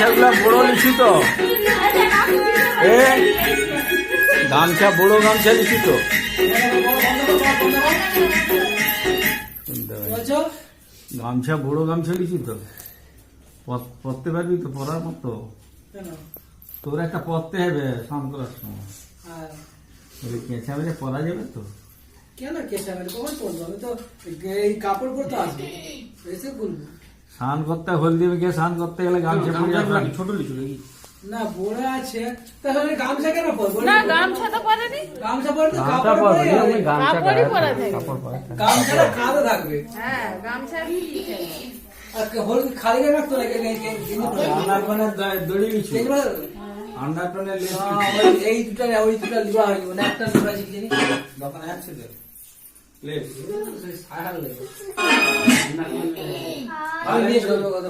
গামছাগুলো বড় লিচু তো, গামছা বড় গামছা লিচু তো, গামছা বড় গামছা লিচু তো, পরতে পারবি তো, পরার মতো তোর একটা পরতে হবে স্নান করার সময়। কেঁচা মেরে পরা যাবে তো? কেন কেঁচা মেরে কখন পরবো? আমি তো এই কাপড় পরতে আসবো, এসে খুলবো। স্নান করতে হলদি মেখে স্নান করতে গেলে গামছা পরে যাবে। ছোট লিচু নাকি? না বড় আছে, তাহলে গামছা কেন পরবো? না গামছা তো পরেনি, গামছা পরতে গামছা কাপড় পরবে, পরে ওই গামছা কাপড়ই পরা থাকে। কাপড় পরা থাকে। গামছাটা কাঁধে থাকবে। হ্যাঁ গামছা আর হলুদ খালি গায়ে রাখতো নাকি? আন্ডারপ্যান্টের দড়ি লিচু, আন্ডারপ্যান্টের লেস এই দুটা ওই দুটা লিবা হইব না, একটা লিবা জিনিস দোকানে আছে তো লেস। আমি নিয়ে চলবো কথা